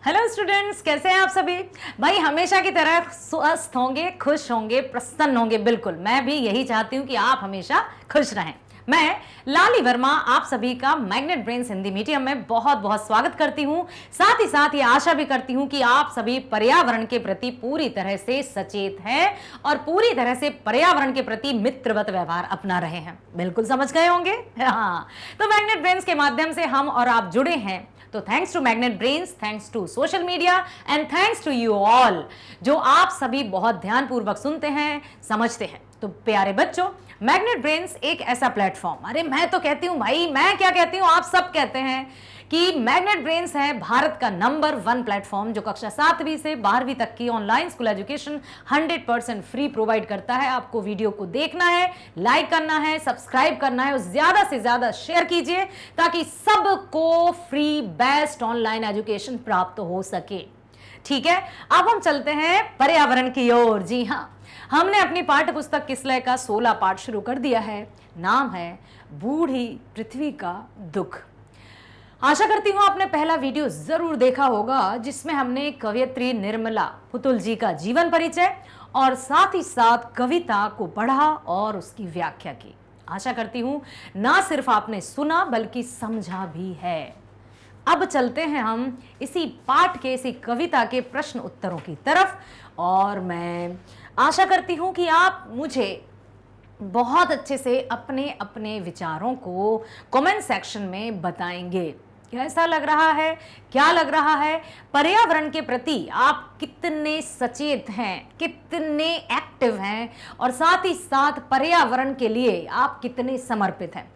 Hello students, कैसे हैं आप सभी। भाई हमेशा की तरह स्वस्थ होंगे, खुश होंगे, प्रसन्न होंगे। बिल्कुल, मैं भी यही चाहती हूं कि आप हमेशा खुश रहें। मैं लाली वर्मा आप सभी का मैग्नेट ब्रेन्स हिंदी मीडियम में बहुत बहुत स्वागत करती हूं। साथ ही साथ ये आशा भी करती हूं कि आप सभी पर्यावरण के प्रति पूरी तरह से सचेत हैं और पूरी तरह से पर्यावरण के प्रति मित्रवत व्यवहार अपना रहे हैं। बिल्कुल समझ गए होंगे। हाँ, तो मैग्नेट ब्रेन्स के माध्यम से हम और आप जुड़े हैं, तो thanks to Magnet Brains, thanks to social media and thanks to you all, जो आप सभी बहुत ध्यानपूर्वक सुनते हैं, समझते हैं। तो प्यारे बच्चों, मैग्नेट ब्रेन्स एक ऐसा प्लेटफॉर्म, अरे मैं तो कहती हूं भाई, मैं क्या कहती हूं, आप सब कहते हैं कि मैग्नेट ब्रेन्स है भारत का नंबर 1 प्लेटफॉर्म जो कक्षा 7वीं से 12वीं तक की online school education 100% free provide करता है। आपको वीडियो को देखना है, लाइक करना है, सब्सक्राइब करना है और ज्यादा से ज्यादा शेयर कीजिए ताकि सबको फ्री बेस्ट ऑनलाइन एजुकेशन प्राप्त हो सके। ठीक है, अब हम चलते हैं पर्यावरण की ओर। जी हाँ, हमने अपनी पाठ्य पुस्तक किसलय का 16 पाठ शुरू कर दिया है। नाम है बूढ़ी पृथ्वी का दुख। आशा करती हूं आपने पहला वीडियो जरूर देखा होगा, जिसमें हमने कवयित्री निर्मला पुतुल जी का जीवन परिचय और साथ ही साथ कविता को पढ़ा और उसकी व्याख्या की। आशा करती हूं ना सिर्फ आपने सुना बल्कि समझा भी है। अब चलते हैं हम इसी पाठ के, इसी कविता के प्रश्न उत्तरों की तरफ, और मैं आशा करती हूं कि आप मुझे बहुत अच्छे से अपने अपने विचारों को कमेंट सेक्शन में बताएंगे। कैसा लग रहा है, क्या लग रहा है, पर्यावरण के प्रति आप कितने सचेत हैं, कितने एक्टिव हैं और साथ ही साथ पर्यावरण के लिए आप कितने समर्पित हैं।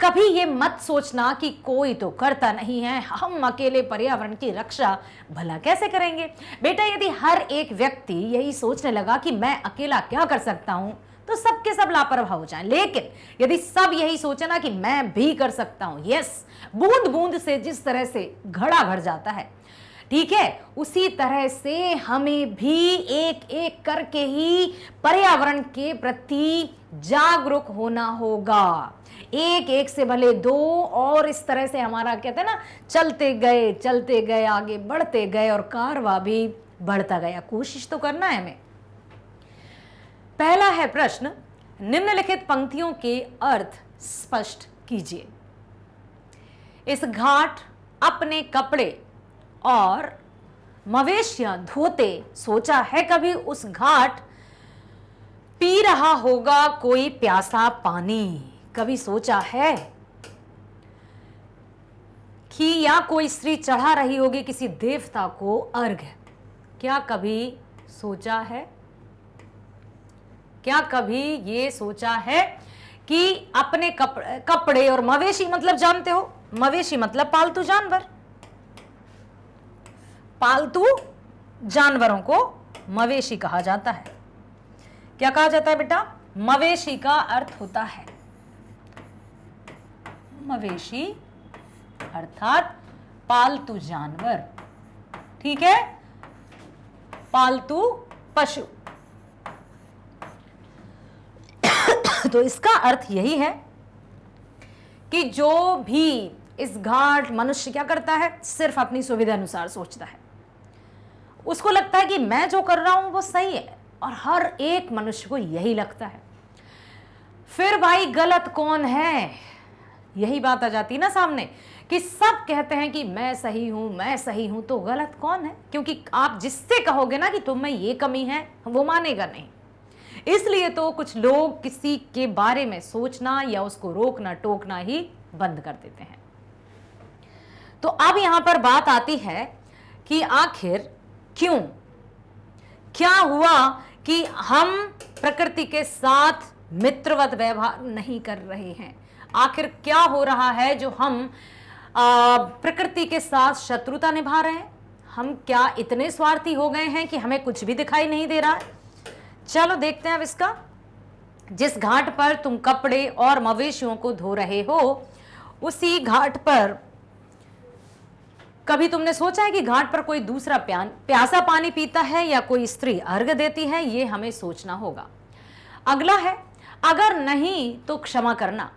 कभी ये मत सोचना कि कोई तो करता नहीं है, हम अकेले पर्यावरण की रक्षा भला कैसे करेंगे। बेटा, यदि हर एक व्यक्ति यही सोचने लगा कि मैं अकेला क्या कर सकता हूं, तो सबके सब लापरवाह हो जाएं। लेकिन यदि सब यही सोचे ना कि मैं भी कर सकता हूं, यस, बूंद बूंद से जिस तरह से घड़ा भर जाता है, ठीक है, उसी तरह से हमें भी एक एक करके ही पर्यावरण के प्रति जागरूक होना होगा। एक एक से भले 2, और इस तरह से हमारा कहते हैं ना, चलते गए आगे बढ़ते गए और कारवा भी बढ़ता गया। कोशिश तो करना है हमें। पहला है प्रश्न, निम्नलिखित पंक्तियों के अर्थ स्पष्ट कीजिए। इस घाट अपने कपड़े और मवेशियां धोते, सोचा है कभी उस घाट पी रहा होगा कोई प्यासा पानी। कभी सोचा है कि या कोई स्त्री चढ़ा रही होगी किसी देवता को अर्घ्य। क्या कभी सोचा है, क्या कभी ये सोचा है कि अपने कपड़े और मवेशी, मतलब जानते हो, मवेशी मतलब पालतू जानवर, पालतू जानवरों को मवेशी कहा जाता है। क्या कहा जाता है बेटा? मवेशी का अर्थ होता है, मवेशी अर्थात पालतू जानवर, ठीक है, पालतू पशु। तो इसका अर्थ यही है कि जो भी इस घाट मनुष्य क्या करता है, सिर्फ अपनी सुविधा अनुसार सोचता है। उसको लगता है कि मैं जो कर रहा हूं वो सही है, और हर एक मनुष्य को यही लगता है। फिर भाई गलत कौन है, यही बात आ जाती है ना सामने कि सब कहते हैं कि मैं सही हूं, मैं सही हूं, तो गलत कौन है? क्योंकि आप जिससे कहोगे ना कि तुम में ये कमी है, वो मानेगा नहीं। इसलिए तो कुछ लोग किसी के बारे में सोचना या उसको रोकना टोकना ही बंद कर देते हैं। तो अब यहां पर बात आती है कि आखिर क्यों, क्या हुआ कि हम प्रकृति के साथ मित्रवत व्यवहार नहीं कर रहे हैं। आखिर क्या हो रहा है जो हम प्रकृति के साथ शत्रुता निभा रहे हैं। हम क्या इतने स्वार्थी हो गए हैं कि हमें कुछ भी दिखाई नहीं दे रहा है। चलो देखते हैं अब इसका। जिस घाट पर तुम कपड़े और मवेशियों को धो रहे हो, उसी घाट पर कभी तुमने सोचा है कि घाट पर कोई दूसरा प्यासा पानी पीता है या कोई स्त्री अर्घ्य देती है? ये हमें सोचना होगा। अगला है, अगर नहीं तो क्षमा करना,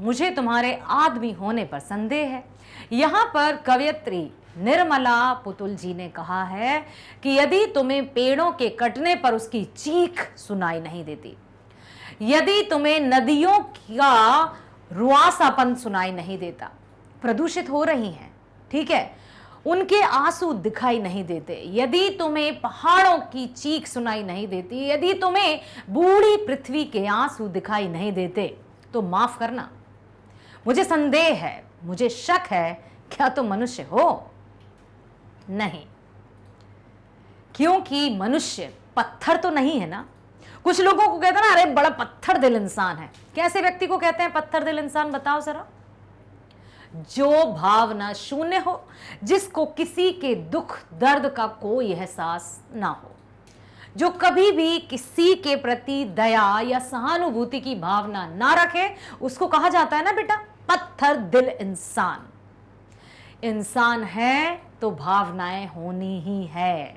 मुझे तुम्हारे आदमी होने पर संदेह है। यहां पर कवयित्री निर्मला पुतुल जी ने कहा है कि यदि तुम्हें पेड़ों के कटने पर उसकी चीख सुनाई नहीं देती, यदि तुम्हें नदियों का रुआसापन सुनाई नहीं देता, प्रदूषित हो रही हैं, ठीक है, उनके आंसू दिखाई नहीं देते, यदि तुम्हें पहाड़ों की चीख सुनाई नहीं देती, यदि तुम्हें बूढ़ी पृथ्वी के आंसू दिखाई नहीं देते, तो माफ करना, मुझे संदेह है, मुझे शक है, क्या तुम मनुष्य हो? नहीं, क्योंकि मनुष्य पत्थर तो नहीं है ना। कुछ लोगों को कहते हैं ना, अरे बड़ा पत्थर दिल इंसान है। कैसे व्यक्ति को कहते हैं पत्थर दिल इंसान, बताओ जरा? जो भावना शून्य हो, जिसको किसी के दुख दर्द का कोई एहसास ना हो, जो कभी भी किसी के प्रति दया या सहानुभूति की भावना ना रखे, उसको कहा जाता है ना बेटा पत्थर दिल इंसान। इंसान है तो भावनाएं होनी ही है।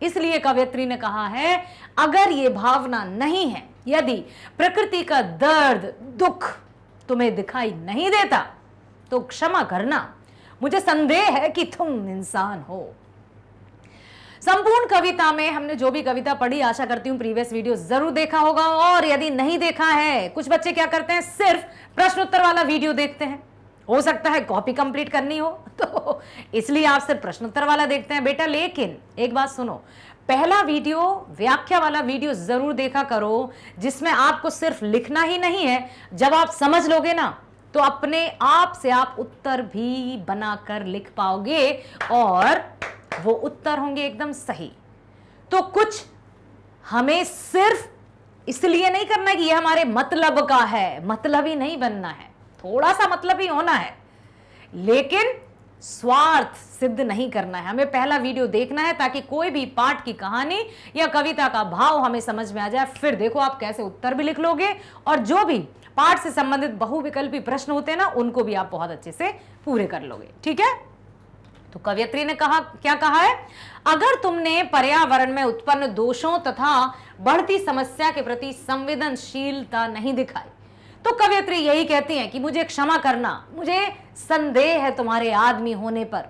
इसलिए कवयित्री ने कहा है, अगर ये भावना नहीं है, यदि प्रकृति का दर्द दुख तुम्हें दिखाई नहीं देता, तो क्षमा करना, मुझे संदेह है कि तुम इंसान हो। संपूर्ण कविता में हमने जो भी कविता पढ़ी, आशा करती हूं प्रीवियस वीडियो जरूर देखा होगा, और यदि नहीं देखा है, कुछ बच्चे क्या करते हैं, सिर्फ प्रश्न उत्तर वाला वीडियो देखते हैं, हो सकता है कॉपी कंप्लीट करनी हो, तो इसलिए आप सिर्फ प्रश्न उत्तर वाला देखते हैं बेटा। लेकिन एक बात सुनो, पहला वीडियो व्याख्या वाला वीडियो जरूर देखा करो, जिसमें आपको सिर्फ लिखना ही नहीं है, जब आप समझ लोगे ना, तो अपने आप से आप उत्तर भी बनाकर लिख पाओगे, और वो उत्तर होंगे एकदम सही। तो कुछ हमें सिर्फ इसलिए नहीं करना है कि ये हमारे मतलब का है, मतलब ही नहीं बनना है, थोड़ा सा मतलब ही होना है, लेकिन स्वार्थ सिद्ध नहीं करना है। हमें पहला वीडियो देखना है ताकि कोई भी पाठ की कहानी या कविता का भाव हमें समझ में आ जाए, फिर देखो आप कैसे उत्तर भी लिख लोगे, और जो भी पाठ से संबंधित बहुविकल्पी प्रश्न होते हैं ना, उनको भी आप बहुत अच्छे से पूरे कर लोगे, ठीक है। तो कवयित्री ने कहा, क्या कहा है, अगर तुमने पर्यावरण में उत्पन्न दोषों तथा बढ़ती समस्या के प्रति संवेदनशीलता नहीं दिखाई, तो कवयित्री यही कहती हैं कि मुझे क्षमा करना, मुझे संदेह है तुम्हारे आदमी होने पर,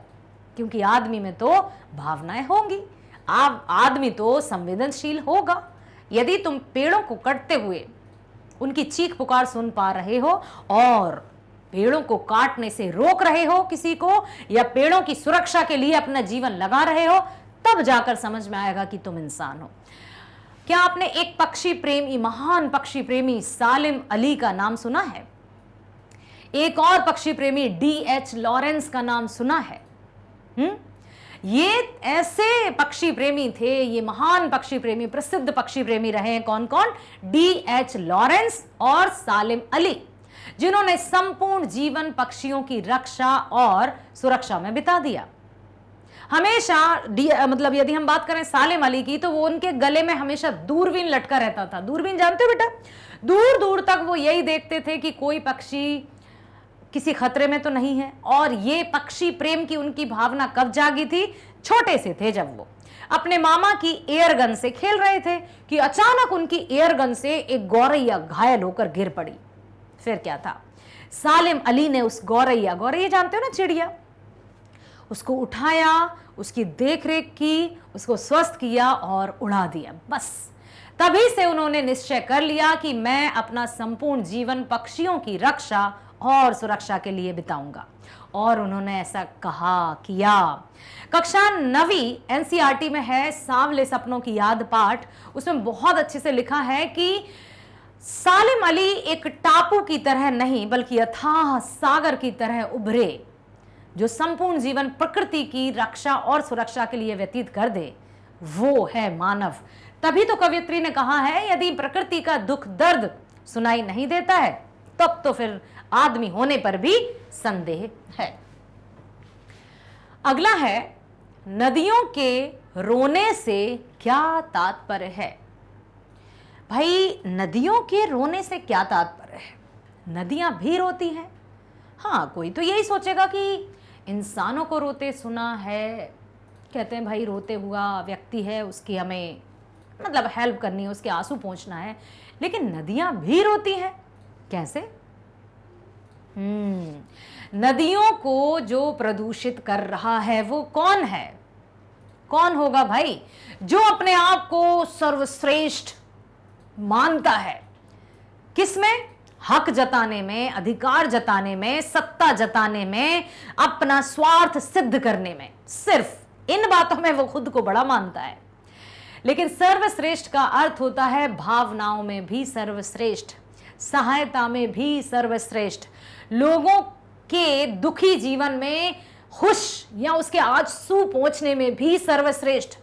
क्योंकि आदमी में तो भावनाएं होंगी, आदमी तो संवेदनशील होगा। यदि तुम पेड़ों को कटते हुए उनकी चीख पुकार सुन पा रहे हो, और पेड़ों को काटने से रोक रहे हो किसी को, या पेड़ों की सुरक्षा के लिए अपना जीवन लगा रहे हो, तब जाकर समझ में आएगा कि तुम इंसान हो। क्या आपने एक पक्षी प्रेमी, महान पक्षी प्रेमी सालिम अली का नाम सुना है? एक और पक्षी प्रेमी D.H. लॉरेंस का नाम सुना है? ये ऐसे पक्षी प्रेमी थे, ये महान पक्षी प्रेमी, प्रसिद्ध पक्षी प्रेमी रहे हैं। कौन कौन? D.H. लॉरेंस और सालिम अली, जिन्होंने संपूर्ण जीवन पक्षियों की रक्षा और सुरक्षा में बिता दिया। हमेशा मतलब यदि हम बात करें सालिम अली की, तो वो उनके गले में हमेशा दूरबीन लटका रहता था। दूरबीन जानते हो बेटा? दूर दूर तक वो यही देखते थे कि कोई पक्षी किसी खतरे में तो नहीं है। और ये पक्षी प्रेम की उनकी भावना कब जागी थी? छोटे से थे, जब वो अपने मामा की एयर गन से खेल रहे थे कि अचानक उनकी एयर गन से एक गौरैया घायल होकर गिर पड़ी। फिर क्या था, सालिम अली ने उस गौरैया जानते हो ना, चिड़िया, उसको उठाया, उसकी देखरेख की, उसको स्वस्थ किया और उड़ा दिया। बस तभी से उन्होंने निश्चय कर लिया कि मैं अपना संपूर्ण जीवन पक्षियों की रक्षा और सुरक्षा के लिए बिताऊंगा, और उन्होंने ऐसा कहा, किया। कक्षा 9वीं NCERT में है सांवले सपनों की याद पाठ, उसमें बहुत अच्छे से लिखा है कि सालिम अली एक टापू की तरह नहीं, बल्कि अथाह सागर की तरह उभरे, जो संपूर्ण जीवन प्रकृति की रक्षा और सुरक्षा के लिए व्यतीत कर दे, वो है मानव। तभी तो कवयित्री ने कहा है, यदि प्रकृति का दुख दर्द सुनाई नहीं देता है, तब तो फिर आदमी होने पर भी संदेह है। अगला है, नदियों के रोने से क्या तात्पर्य है? भाई, नदियों के रोने से क्या तात्पर्य है? नदियां भी रोती हैं। हाँ, कोई तो यही सोचेगा कि इंसानों को रोते सुना है, कहते हैं भाई रोते हुआ व्यक्ति है, उसकी हमें मतलब हेल्प करनी है, उसके आंसू पोंछना है। लेकिन नदियां भी रोती हैं, कैसे? नदियों को जो प्रदूषित कर रहा है वो कौन है? कौन होगा भाई? जो अपने आप को सर्वश्रेष्ठ मानता है। किसमें? हक जताने में, अधिकार जताने में, सत्ता जताने में, अपना स्वार्थ सिद्ध करने में। सिर्फ इन बातों में वो खुद को बड़ा मानता है। लेकिन सर्वश्रेष्ठ का अर्थ होता है भावनाओं में भी सर्वश्रेष्ठ, सहायता में भी सर्वश्रेष्ठ, लोगों के दुखी जीवन में खुश या उसके आंसू पहुंचने में भी सर्वश्रेष्ठ,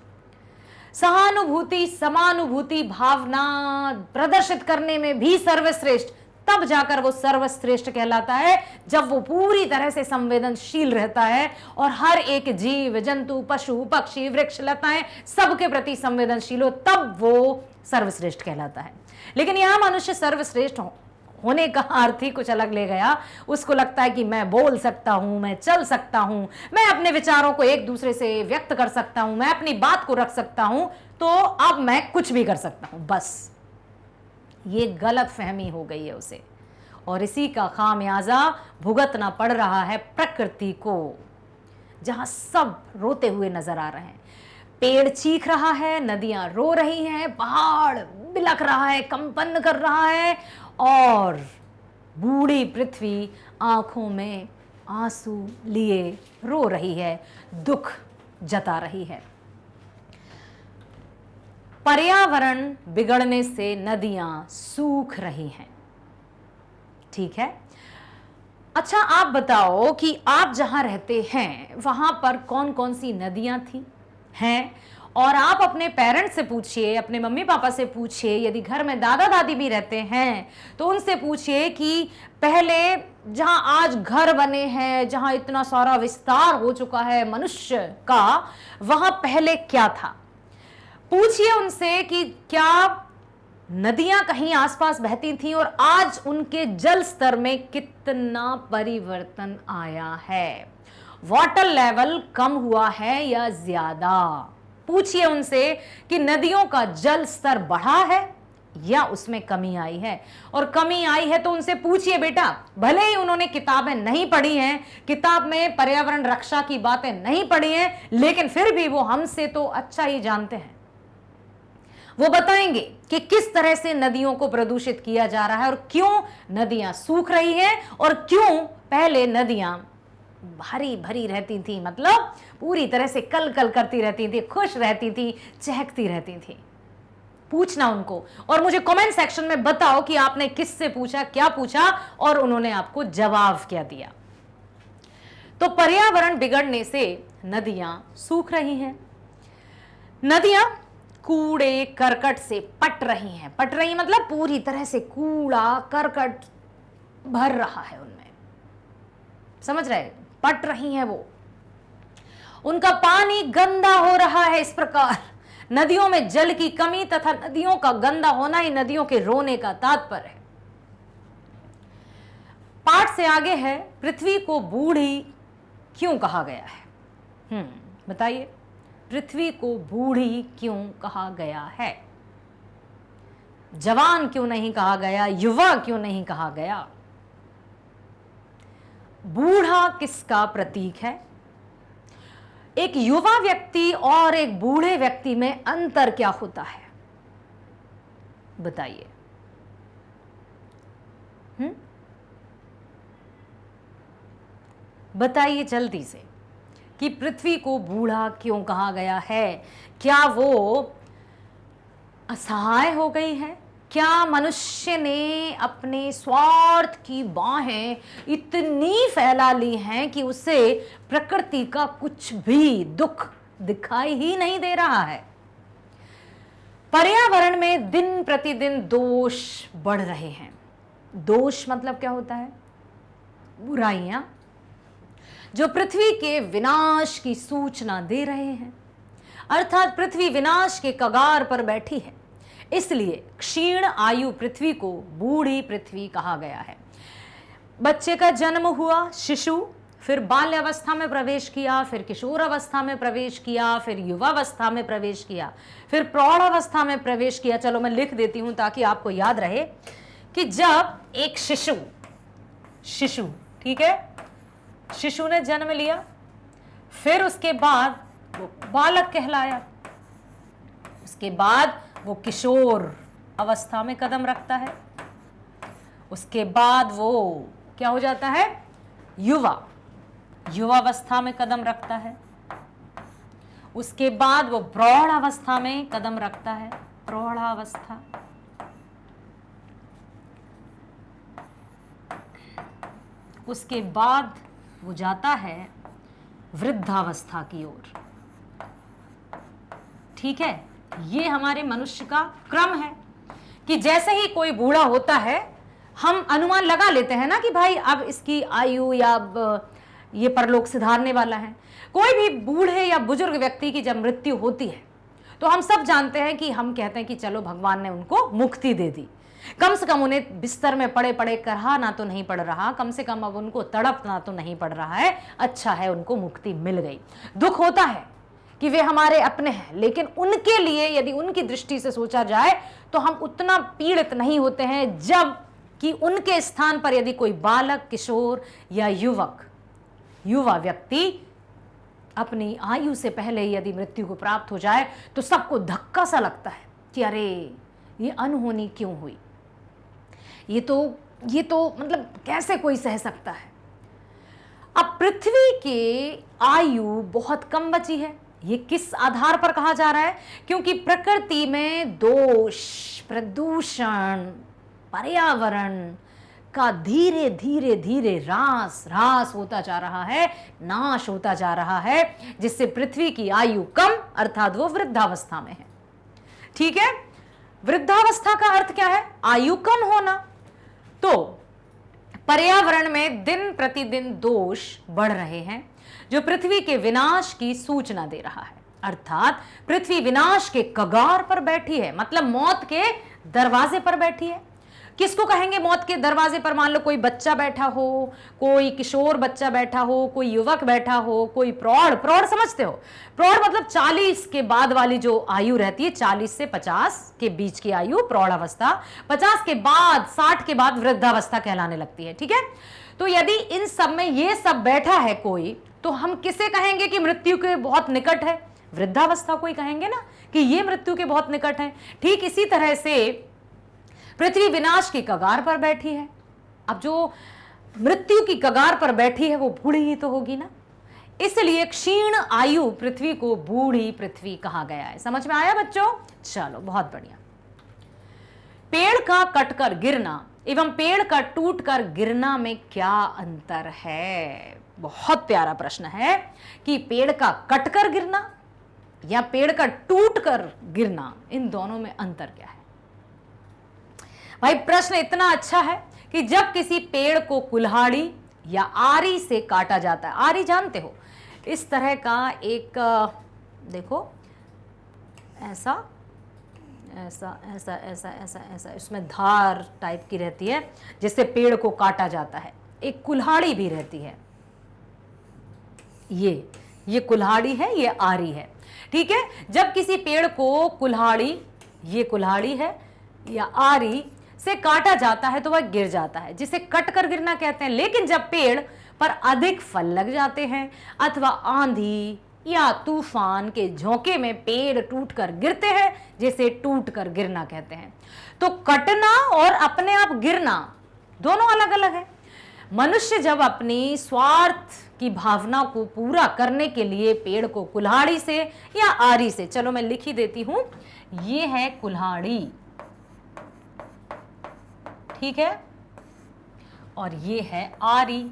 सहानुभूति समानुभूति भावना प्रदर्शित करने में भी सर्वश्रेष्ठ। तब जाकर वो सर्वश्रेष्ठ कहलाता है जब वो पूरी तरह से संवेदनशील रहता है और हर एक जीव जंतु पशु पक्षी वृक्ष लताएं सबके प्रति संवेदनशील हो, तब वो सर्वश्रेष्ठ कहलाता है। लेकिन यह मनुष्य सर्वश्रेष्ठ होने का अर्थ ही कुछ अलग ले गया। उसको लगता है कि मैं बोल सकता हूं, मैं चल सकता हूं, मैं अपने विचारों को एक दूसरे से व्यक्त कर सकता हूं, मैं अपनी बात को रख सकता हूं, तो अब मैं कुछ भी कर सकता हूं। बस ये गलत फहमी हो गई है उसे, और इसी का खामियाजा भुगतना पड़ रहा है प्रकृति को, जहां सब रोते हुए नजर आ रहे हैं। पेड़ चीख रहा है, नदियां रो रही हैं, पहाड़ बिलख रहा है, कंपन कर रहा है, और बूढ़ी पृथ्वी आंखों में आंसू लिए रो रही है, दुख जता रही है। पर्यावरण बिगड़ने से नदियां सूख रही हैं। ठीक है, अच्छा आप बताओ कि आप जहां रहते हैं वहां पर कौन कौन सी नदियां थी हैं? और आप अपने पेरेंट्स से पूछिए, अपने मम्मी पापा से पूछिए, यदि घर में दादा दादी भी रहते हैं तो उनसे पूछिए कि पहले जहां आज घर बने हैं, जहां इतना सारा विस्तार हो चुका है मनुष्य का, वहां पहले क्या था। पूछिए उनसे कि क्या नदियां कहीं आसपास बहती थीं और आज उनके जल स्तर में कितना परिवर्तन आया है, वाटर लेवल कम हुआ है या ज्यादा। पूछिए उनसे कि नदियों का जल स्तर बढ़ा है या उसमें कमी आई है, और कमी आई है तो उनसे पूछिए बेटा, भले ही उन्होंने किताबें नहीं पढ़ी हैं, किताब में पर्यावरण रक्षा की बातें नहीं पढ़ी हैं, लेकिन फिर भी वो हमसे तो अच्छा ही जानते हैं। वो बताएंगे कि किस तरह से नदियों को प्रदूषित किया जा रहा है और क्यों नदियां सूख रही हैं, और क्यों पहले नदियां भरी भरी रहती थी, मतलब पूरी तरह से कल कल करती रहती थी, खुश रहती थी, चहकती रहती थी। पूछना उनको, और मुझे कमेंट सेक्शन में बताओ कि आपने किससे पूछा, क्या पूछा, और उन्होंने आपको जवाब क्या दिया। तो पर्यावरण बिगड़ने से नदियां सूख रही हैं, नदियां कूड़े करकट से पट रही हैं। पट रही मतलब पूरी तरह से कूड़ा करकट भर रहा है उनमें, समझ रहे, पट रही हैं वो, उनका पानी गंदा हो रहा है। इस प्रकार नदियों में जल की कमी तथा नदियों का गंदा होना ही नदियों के रोने का तात्पर्य है। पाठ से आगे है, पृथ्वी को बूढ़ी क्यों कहा गया है। बताइए, पृथ्वी को बूढ़ी क्यों कहा गया है? जवान क्यों नहीं कहा गया, युवा क्यों नहीं कहा गया? बूढ़ा किसका प्रतीक है? एक युवा व्यक्ति और एक बूढ़े व्यक्ति में अंतर क्या होता है, बताइए। बताइए जल्दी से कि पृथ्वी को बूढ़ा क्यों कहा गया है? क्या वो असहाय हो गई है? क्या मनुष्य ने अपने स्वार्थ की बाहें इतनी फैला ली हैं कि उसे प्रकृति का कुछ भी दुख दिखाई ही नहीं दे रहा है? पर्यावरण में दिन प्रतिदिन दोष बढ़ रहे हैं। दोष मतलब क्या होता है? बुराइयां जो पृथ्वी के विनाश की सूचना दे रहे हैं, अर्थात पृथ्वी विनाश के कगार पर बैठी है। इसलिए क्षीण आयु पृथ्वी को बूढ़ी पृथ्वी कहा गया है। बच्चे का जन्म हुआ, शिशु, फिर बाल्यावस्था में प्रवेश किया, फिर किशोर अवस्था में प्रवेश किया, फिर युवावस्था में प्रवेश किया, फिर प्रौढ़ावस्था में प्रवेश किया। चलो मैं लिख देती हूं ताकि आपको याद रहे कि जब एक शिशु ठीक है, शिशु ने जन्म लिया, फिर उसके बाद वो बालक कहलाया, उसके बाद वो किशोर अवस्था में कदम रखता है, उसके बाद वो क्या हो जाता है, युवावस्था में कदम रखता है, उसके बाद वो प्रौढ़ अवस्था में कदम रखता है, प्रौढ़ावस्था, उसके बाद वो जाता है वृद्धावस्था की ओर। ठीक है, ये हमारे मनुष्य का क्रम है कि जैसे ही कोई बूढ़ा होता है हम अनुमान लगा लेते हैं ना कि भाई अब इसकी आयु या अब ये परलोक सिधारने वाला है। कोई भी बूढ़े या बुजुर्ग व्यक्ति की जब मृत्यु होती है तो हम सब जानते हैं कि हम कहते हैं कि चलो भगवान ने उनको मुक्ति दे दी, कम से कम उन्हें बिस्तर में पड़े पड़े करहाना तो नहीं पड़ रहा, कम से कम अब उनको तड़पना तो नहीं पड़ रहा है, अच्छा है उनको मुक्ति मिल गई। दुख होता है कि वे हमारे अपने हैं, लेकिन उनके लिए यदि उनकी दृष्टि से सोचा जाए तो हम उतना पीड़ित नहीं होते हैं जब कि उनके स्थान पर यदि कोई बालक, किशोर या युवा व्यक्ति अपनी आयु से पहले यदि मृत्यु को प्राप्त हो जाए तो सबको धक्का सा लगता है कि अरे ये अनहोनी क्यों हुई, ये तो मतलब कैसे कोई सह सकता है। अब पृथ्वी की आयु बहुत कम बची है, ये किस आधार पर कहा जा रहा है, क्योंकि प्रकृति में दोष, प्रदूषण, पर्यावरण का धीरे धीरे धीरे ह्रास होता जा रहा है, नाश होता जा रहा है, जिससे पृथ्वी की आयु कम अर्थात वो वृद्धावस्था में है। ठीक है, वृद्धावस्था का अर्थ क्या है, आयु कम होना। तो पर्यावरण में दिन प्रतिदिन दोष बढ़ रहे हैं जो पृथ्वी के विनाश की सूचना दे रहा है, अर्थात पृथ्वी विनाश के कगार पर बैठी है, मतलब मौत के दरवाजे पर बैठी है। किसको कहेंगे मौत के दरवाजे पर? मान लो कोई बच्चा बैठा हो, कोई किशोर बच्चा बैठा हो, कोई युवक बैठा हो, कोई प्रौढ़ समझते हो, प्रौढ़ मतलब 40 के बाद वाली जो आयु रहती है, 40 से 50 के बीच की आयु प्रौढ़ावस्था, 50 के बाद 60 के बाद वृद्धावस्था कहलाने लगती है। ठीक है, तो यदि इन सब में ये सब बैठा है कोई, तो हम किसे कहेंगे कि मृत्यु के बहुत निकट है? वृद्धावस्था को ही कहेंगे ना कि ये मृत्यु के बहुत निकट है। ठीक इसी तरह से पृथ्वी विनाश की कगार पर बैठी है। अब जो मृत्यु की कगार पर बैठी है वो बूढ़ी ही तो होगी ना, इसलिए क्षीण आयु पृथ्वी को बूढ़ी पृथ्वी कहा गया है। समझ में आया बच्चों? चलो बहुत बढ़िया। पेड़ का कटकर गिरना एवं पेड़ का टूटकर गिरना में क्या अंतर है? बहुत प्यारा प्रश्न है कि पेड़ का कटकर गिरना या पेड़ का टूटकर गिरना, इन दोनों में अंतर क्या है? भाई प्रश्न इतना अच्छा है कि जब किसी पेड़ को कुल्हाड़ी या आरी से काटा जाता है, आरी जानते हो, इस तरह का एक देखो ऐसा ऐसा ऐसा ऐसा ऐसा ऐसा इसमें धार टाइप की रहती है जिससे पेड़ को काटा जाता है। एक कुल्हाड़ी भी रहती है, ये कुल्हाड़ी है, ये आरी है। ठीक है, जब किसी पेड़ को कुल्हाड़ी, ये कुल्हाड़ी है या आरी से काटा जाता है तो वह गिर जाता है, जिसे कट कर गिरना कहते हैं। लेकिन जब पेड़ पर अधिक फल लग जाते हैं अथवा आंधी या तूफान के झोंके में पेड़ टूटकर गिरते हैं, जिसे टूटकर गिरना कहते हैं। तो कटना और अपने आप गिरना दोनों अलग अलग है। मनुष्य जब अपनी स्वार्थ की भावना को पूरा करने के लिए पेड़ को कुल्हाड़ी से या आरी से, चलो मैं लिख ही देती हूं, ये है कुल्हाड़ी, ठीक है, और ये है आरी।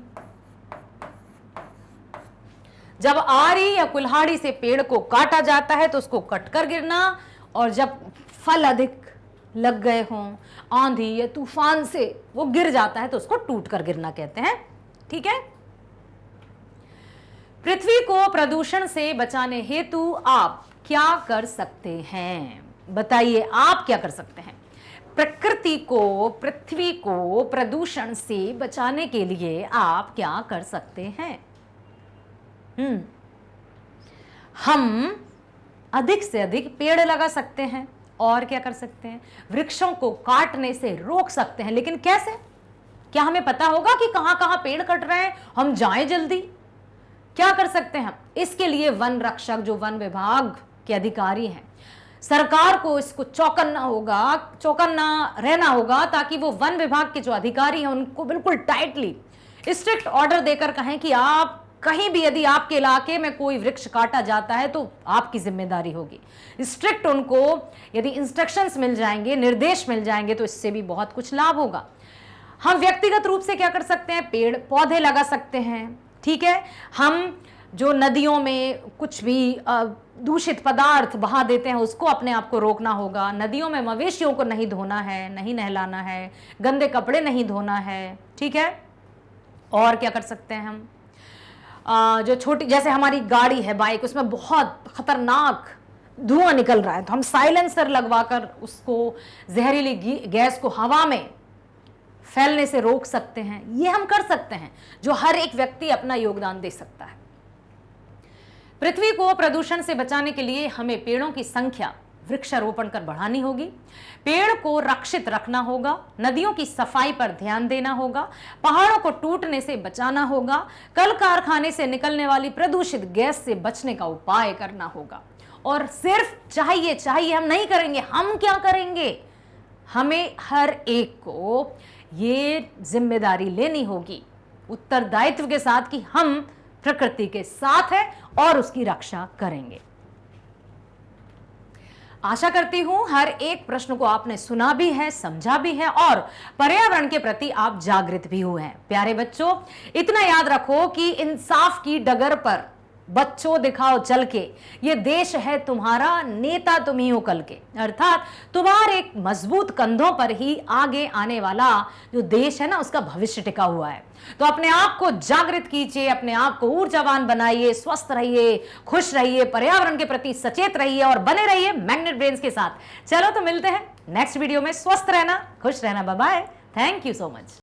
जब आरी या कुल्हाड़ी से पेड़ को काटा जाता है तो उसको कटकर गिरना, और जब फल अधिक लग गए हों, आंधी या तूफान से वो गिर जाता है तो उसको टूटकर गिरना कहते हैं। ठीक है, पृथ्वी को प्रदूषण से बचाने हेतु आप क्या कर सकते हैं? बताइए, आप क्या कर सकते हैं? प्रकृति को, पृथ्वी को प्रदूषण से बचाने के लिए आप क्या कर सकते हैं? हम अधिक से अधिक पेड़ लगा सकते हैं, और क्या कर सकते हैं? वृक्षों को काटने से रोक सकते हैं। लेकिन कैसे? क्या हमें पता होगा कि कहां कहां पेड़ कट रहे हैं? हम जाएं जल्दी। क्या कर सकते हैं हम? इसके लिए वन रक्षक, जो वन विभाग के अधिकारी हैं, सरकार को इसको चौकन्ना रहना होगा, ताकि वो वन विभाग के जो अधिकारी हैं उनको बिल्कुल टाइटली स्ट्रिक्ट ऑर्डर देकर कहें कि आप कहीं भी यदि आपके इलाके में कोई वृक्ष काटा जाता है तो आपकी जिम्मेदारी होगी। स्ट्रिक्ट उनको यदि इंस्ट्रक्शंस मिल जाएंगे, निर्देश मिल जाएंगे, तो इससे भी बहुत कुछ लाभ होगा। हम व्यक्तिगत रूप से क्या कर सकते हैं? पेड़ पौधे लगा सकते हैं, ठीक है। हम जो नदियों में कुछ भी दूषित पदार्थ बहा देते हैं उसको अपने आप को रोकना होगा। नदियों में मवेशियों को नहीं धोना है, नहीं नहलाना है, गंदे कपड़े नहीं धोना है, ठीक है। और क्या कर सकते हैं हम? जो छोटी, जैसे हमारी गाड़ी है, बाइक, उसमें बहुत खतरनाक धुआं निकल रहा है, तो हम साइलेंसर लगवाकर उसको, जहरीली गैस को हवा में फैलने से रोक सकते हैं। ये हम कर सकते हैं, जो हर एक व्यक्ति अपना योगदान दे सकता है। पृथ्वी को प्रदूषण से बचाने के लिए हमें पेड़ों की संख्या वृक्षारोपण कर बढ़ानी होगी, पेड़ को रक्षित रखना होगा, नदियों की सफाई पर ध्यान देना होगा, पहाड़ों को टूटने से बचाना होगा, कल कारखाने से निकलने वाली प्रदूषित गैस से बचने का उपाय करना होगा। और सिर्फ चाहिए हम नहीं करेंगे, हम क्या करेंगे? हमें हर एक को ये जिम्मेदारी लेनी होगी उत्तरदायित्व के साथ कि हम प्रकृति के साथ हैं और उसकी रक्षा करेंगे। आशा करती हूं हर एक प्रश्न को आपने सुना भी है, समझा भी है और पर्यावरण के प्रति आप जागृत भी हुए हैं। प्यारे बच्चों, इतना याद रखो कि इंसाफ की डगर पर बच्चों दिखाओ चल के, ये देश है तुम्हारा, नेता तुम ही हो कल के। अर्थात तुम्हारे एक मजबूत कंधों पर ही आगे आने वाला जो देश है ना, उसका भविष्य टिका हुआ है। तो अपने आप को जागृत कीजिए, अपने आप को ऊर्जावान बनाइए, स्वस्थ रहिए, खुश रहिए, पर्यावरण के प्रति सचेत रहिए और बने रहिए मैग्नेट ब्रेन्स के साथ। चलो तो मिलते हैं नेक्स्ट वीडियो में। स्वस्थ रहना, खुश रहना, bye bye, thank you so much.